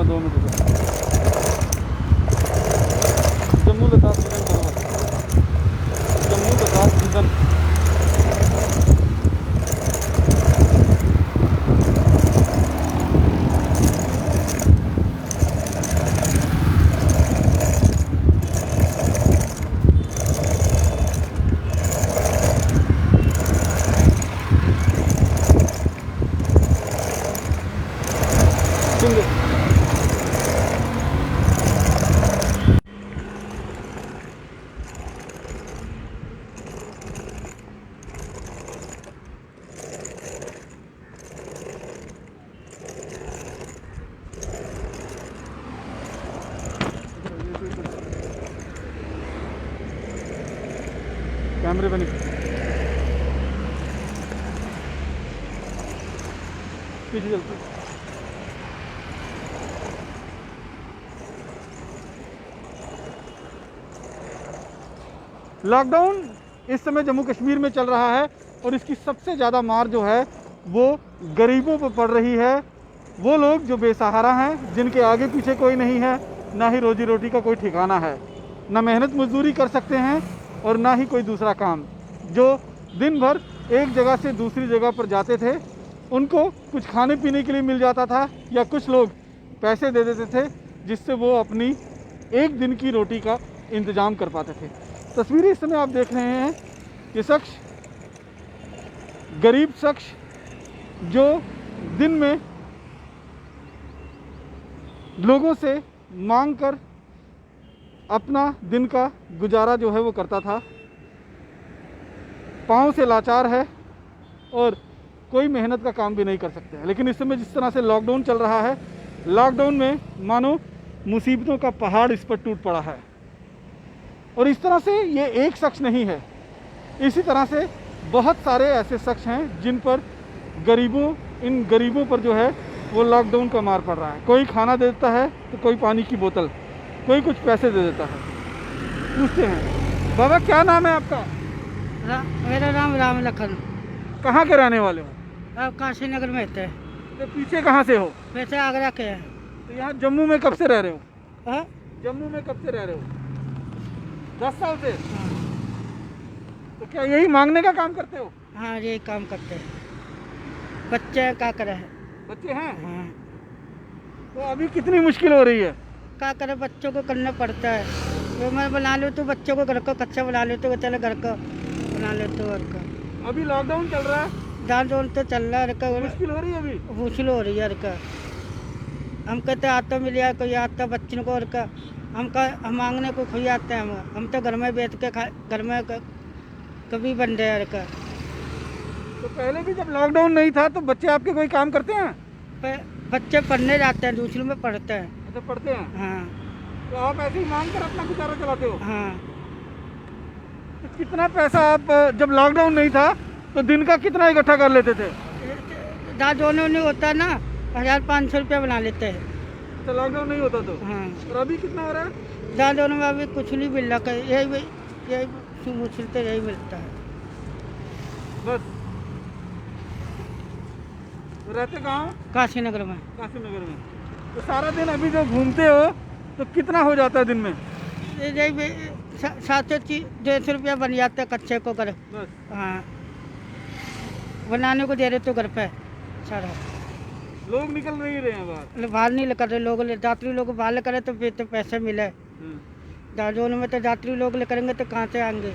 हाँ 2 minute Jammu Ladakh season करो, Jammu Ladakh season. कैमरे बने पीछे चलते। लॉकडाउन इस समय जम्मू कश्मीर में चल रहा है और इसकी सबसे ज़्यादा मार जो है वो गरीबों पर पड़ रही है। वो लोग जो बेसहारा हैं, जिनके आगे पीछे कोई नहीं है, ना ही रोजी रोटी का कोई ठिकाना है, ना मेहनत मजदूरी कर सकते हैं और ना ही कोई दूसरा काम। जो दिन भर एक जगह से दूसरी जगह पर जाते थे, उनको कुछ खाने पीने के लिए मिल जाता था या कुछ लोग पैसे दे देते थे जिससे वो अपनी एक दिन की रोटी का इंतज़ाम कर पाते थे। तस्वीरें इस समय आप देख रहे हैं, ये शख्स, गरीब शख्स जो दिन में लोगों से मांग कर अपना दिन का गुजारा जो है वो करता था, पाँव से लाचार है और कोई मेहनत का काम भी नहीं कर सकते हैं। लेकिन इस समय जिस तरह से लॉकडाउन चल रहा है, लॉकडाउन में मानो मुसीबतों का पहाड़ इस पर टूट पड़ा है। और इस तरह से ये एक शख्स नहीं है, इसी तरह से बहुत सारे ऐसे शख्स हैं जिन पर इन गरीबों पर जो है वो लॉकडाउन का मार पड़ रहा है। कोई खाना देता है तो कोई पानी की बोतल, कोई कुछ पैसे दे देता है। पूछते हैं, बाबा क्या नाम है आपका? मेरा नाम राम लखन। कहाँ के रहने वाले हो? आप काशी नगर में रहते हैं। तो पीछे कहाँ से हो? वैसे आगरा के हैं। तो यहाँ जम्मू में कब से रह रहे हो? हाँ? जम्मू में कब से रह रहे हो? 10 साल से? हाँ। तो क्या यही मांगने का काम करते हो? हाँ यही काम करते हैं। बच्चे क्या करे हैं? बच्चे हैं? हाँ। तो अभी कितनी मुश्किल हो रही है? क्या करे, बच्चों को करना पड़ता है। तो मैं बना लूँ तो बच्चों को घर को कच्चा बना लेते तो चले घर को बना लेते घर का। अभी लॉकडाउन चल रहा है, दान जोन तो चल रहा है, मुश्किल हो रही है अभी। मुश्किल हो रही है का। हम कहते आता मिल जाए कोई आता बच्चों को और का, हम मांगने को खुद आते हैं। हम तो घर में बैठ के घर में कभी बन रहे हैं का। तो पहले भी जब लॉकडाउन नहीं था तो बच्चे आपके कोई काम करते हैं? बच्चे पढ़ने जाते हैं, दूसरों में पढ़ते हैं। अच्छा, पढ़ते हैं? हाँ। तो आप ऐसे ही मांग कर अपना गुजारा चलाते हो? हाँ। तो कितना पैसा आप, जब लॉकडाउन नहीं था तो दिन का कितना इकट्ठा कर लेते थे? दाद होने नहीं होता ना, 1500 रुपया बना लेते हैं। तो लॉकडाउन नहीं होता तो? हाँ। और अभी कितना हो रहा है? दाद होने में अभी कुछ नहीं मिल रहा, यही मुश्किल तो यही मिलता है बस। तो रहते कहाँ? काशी नगर में। काशी नगर में। तो सारा दिन अभी जो घूमते हो तो कितना हो जाता है दिन में? 700-150 रुपया बन जाता है कच्चे को कर। बस। हाँ, बनाने को दे रहे तो घर पे सारा। लोग निकल नहीं रहे हैं बाहर? बाहर नहीं कर रहे लोग, यात्री लोग बाहर करे तो फिर तो पैसे मिले। दादोन में तो यात्री लोग करेंगे तो कहाँ से आएंगे,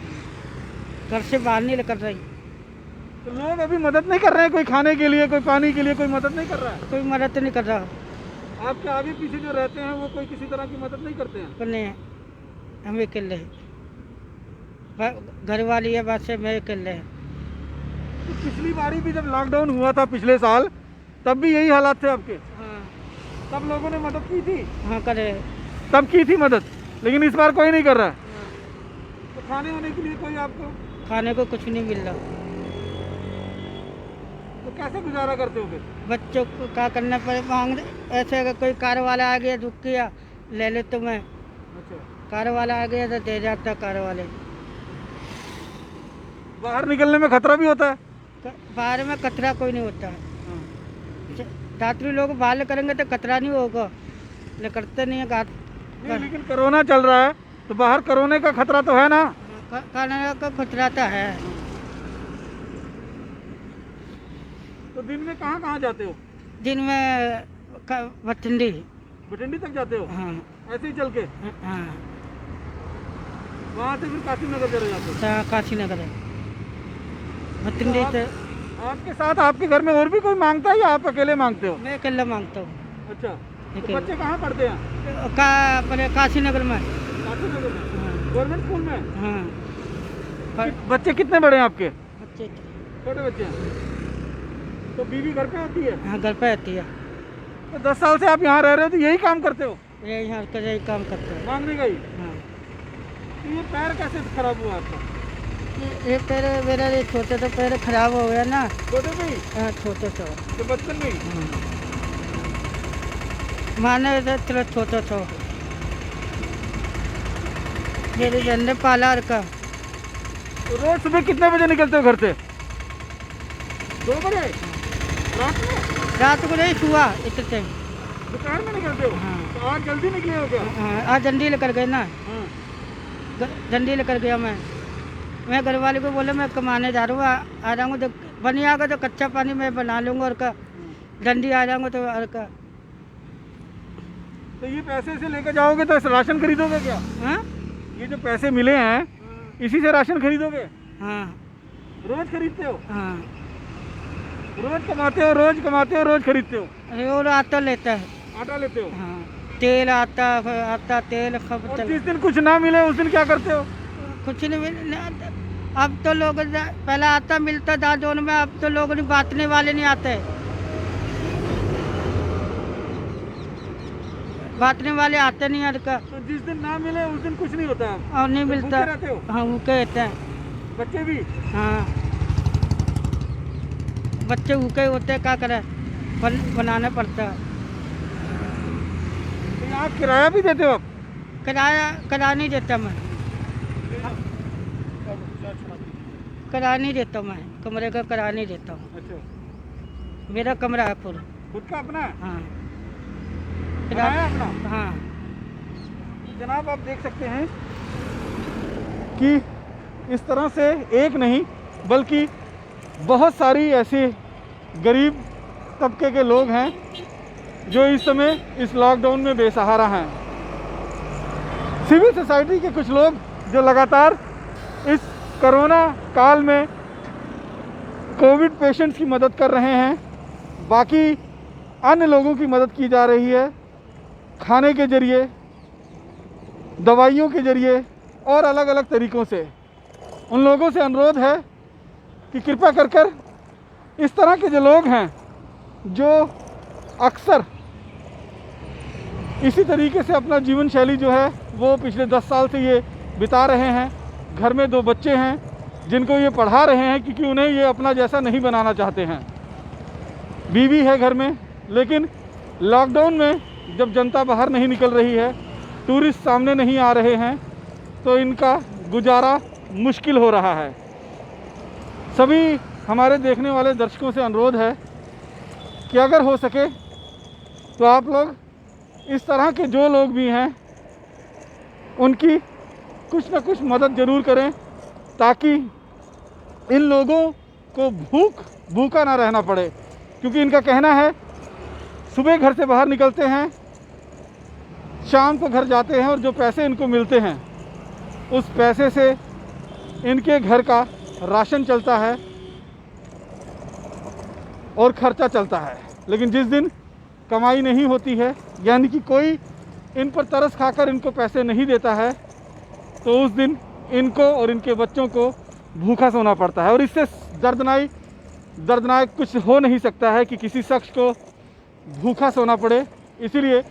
घर से बाहर नहीं कर रही। तो लोग अभी मदद नहीं कर रहे हैं, कोई खाने के लिए, कोई पानी के लिए, कोई मदद नहीं कर रहा है? कोई मदद नहीं कर रहा। आपके आगे पीछे जो रहते हैं वो कोई किसी तरह की मदद नहीं करते हैं? पर नहीं, हम अकेले हैं, घर वाली है बात से मैं अकेले हैं। तो पिछली बारी भी जब लॉकडाउन हुआ था पिछले साल, तब भी यही हालात थे आपके? हाँ। तब लोगों ने मदद की थी? हाँ करे, तब की थी मदद, लेकिन इस बार कोई नहीं कर रहा है। तो खाने होने के लिए कोई आपको? खाने को कुछ नहीं मिल रहा। तो कैसे गुजारा करते हो फिर? बच्चों को क्या करना पड़े, मांग ऐसे अगर कोई कार वाला आ गया दुख किया ले ले तो मैं। अच्छा। कार वाला आ गया तो दे जाता कार वाले। बाहर निकलने में खतरा भी होता है? बाहर में खतरा कोई नहीं होता है। यात्री लोग बाहर करेंगे तो खतरा नहीं होगा, निकलते नहीं है घाट नहीं, लेकिन कोरोना चल रहा है तो बाहर कोरोना का खतरा तो है ना। खाने का खतरा तो है। तो दिन में कहाँ कहाँ जाते हो? दिन में बठिंडी। बठिंडी तक जाते हो? हाँ ऐसे ही चल के? हाँ। वहाँ से फिर काशी नगर चले जाते हो? काशी नगर है बठिंडी से। आपके साथ आपके घर में और भी कोई मांगता है या आप अकेले मांगते हो? मैं अकेला मांगता हूँ। अच्छा, तो बच्चे कहाँ पढ़ते हैं? अपने काशी नगर में। काशी नगर में? हाँ गवर्नमेंट स्कूल में? हाँ। बच्चे कितने बड़े हैं आपके? बच्चे छोटे बच्चे हैं। तो बीवी घर पे आती है? हाँ घर पे आती है। तो 10 साल से आप यहाँ रह रहे हो तो यही काम करते हो? यही काम करते हैं। मांगने का ही? हाँ। तो ये पैर कैसे खराब हुआ आपका? ये पैर मेरा ये छोटे तो पैर खराब हो गया ना। छोटे पे ही? हाँ छोटे तो। तो बचपन में ही? माने तो चलो छोटा था। मेरी बहन ने पाला का। तो रोज सुबह कितने बजे निकलते हो घर से? 2 बजे? रात में? रात को नहीं सुआ इतने टाइम। दोपहर में निकलते हो? हाँ। तो आज जल्दी निकले हो क्या? हाँ आज झंडी लेकर गए ना। हाँ। झंडी लेकर गया मैं घर वाले को बोला मैं कमाने जा रहा हूँ आ जाऊँगा तो बन आएगा तो कच्चा पानी मैं बना लूँगा और का झंडी आ जाऊँगा तो और का। तो ये पैसे से लेकर जाओगे तो राशन खरीदोगे क्या? हाँ ये जो पैसे मिले हैं इसी से राशन खरीदोगे? हाँ रोज खरीदते हो? हाँ। रोज कमाते हो, रोज कमाते हो, रोज खरीदते हो? और आटा लेता है। आटा लेते हो? हाँ तेल आता तेल खप। और जिस दिन कुछ ना मिले उस दिन क्या करते हो? कुछ नहीं अब तो लोग पहले आता मिलता था जोन में, अब तो लोग बांटने वाले नहीं आते। बांटने वाले आते नहीं यार का। तो जिस दिन ना मिले उस दिन कुछ नहीं होता और नहीं तो मिलता। भूखे रहते हो? हाँ भूखे रहते हैं। बच्चे भी? हाँ बच्चे भूखे होते हैं, क्या करें बनाना पड़ता है। तो यहाँ किराया भी देते हो आप? किराया नहीं देता मैं। किराया नहीं देता मैं, कमरे का किराया नहीं देता हूँ। अच्छा, मेरा कमरा है पूरा खुद का अपना है? हाँ बनाया अपना? हाँ। जनाब आप देख सकते हैं कि इस तरह से एक नहीं बल्कि बहुत सारी ऐसी गरीब तबके के लोग हैं जो इस समय इस लॉकडाउन में बेसहारा हैं। सिविल सोसाइटी के कुछ लोग जो लगातार इस कोरोना काल में कोविड पेशेंट्स की मदद कर रहे हैं, बाकी अन्य लोगों की मदद की जा रही है खाने के जरिए, दवाइयों के जरिए और अलग अलग तरीक़ों से। उन लोगों से अनुरोध है कि कृपया कर इस तरह के जो लोग हैं जो अक्सर इसी तरीके से अपना जीवन शैली जो है वो पिछले 10 साल से ये बिता रहे हैं, घर में 2 बच्चे हैं जिनको ये पढ़ा रहे हैं क्योंकि उन्हें ये अपना जैसा नहीं बनाना चाहते हैं, बीवी है घर में, लेकिन लॉकडाउन में जब जनता बाहर नहीं निकल रही है, टूरिस्ट सामने नहीं आ रहे हैं, तो इनका गुजारा मुश्किल हो रहा है। सभी हमारे देखने वाले दर्शकों से अनुरोध है कि अगर हो सके तो आप लोग इस तरह के जो लोग भी हैं उनकी कुछ ना कुछ मदद ज़रूर करें ताकि इन लोगों को भूखा ना रहना पड़े। क्योंकि इनका कहना है सुबह घर से बाहर निकलते हैं, शाम को घर जाते हैं और जो पैसे इनको मिलते हैं उस पैसे से इनके घर का राशन चलता है और खर्चा चलता है। लेकिन जिस दिन कमाई नहीं होती है, यानी कि कोई इन पर तरस खाकर इनको पैसे नहीं देता है, तो उस दिन इनको और इनके बच्चों को भूखा सोना पड़ता है। और इससे दर्दनाक कुछ हो नहीं सकता है कि किसी शख्स को भूखा सोना पड़े। इसीलिए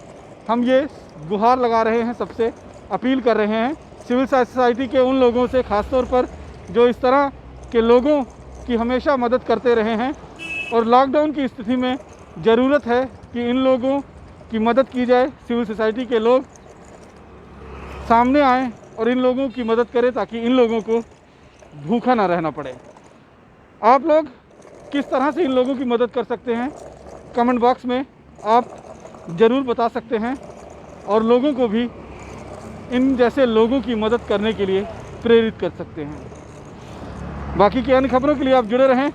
हम ये गुहार लगा रहे हैं, सबसे अपील कर रहे हैं सिविल सोसाइटी के उन लोगों से, ख़ासतौर पर जो इस तरह के लोगों की हमेशा मदद करते रहे हैं और लॉकडाउन की स्थिति में ज़रूरत है कि इन लोगों की मदद की जाए। सिविल सोसाइटी के लोग सामने आएँ और इन लोगों की मदद करें ताकि इन लोगों को भूखा ना रहना पड़े। आप लोग किस तरह से इन लोगों की मदद कर सकते हैं, कमेंट बॉक्स में आप ज़रूर बता सकते हैं। और लोगों को भी इन जैसे लोगों की मदद करने के लिए प्रेरित कर सकते हैं। बाकी की अन्य खबरों के लिए आप जुड़े रहें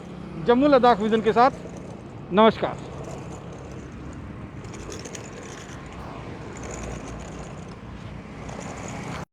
जम्मू लद्दाख विज़न के साथ। नमस्कार।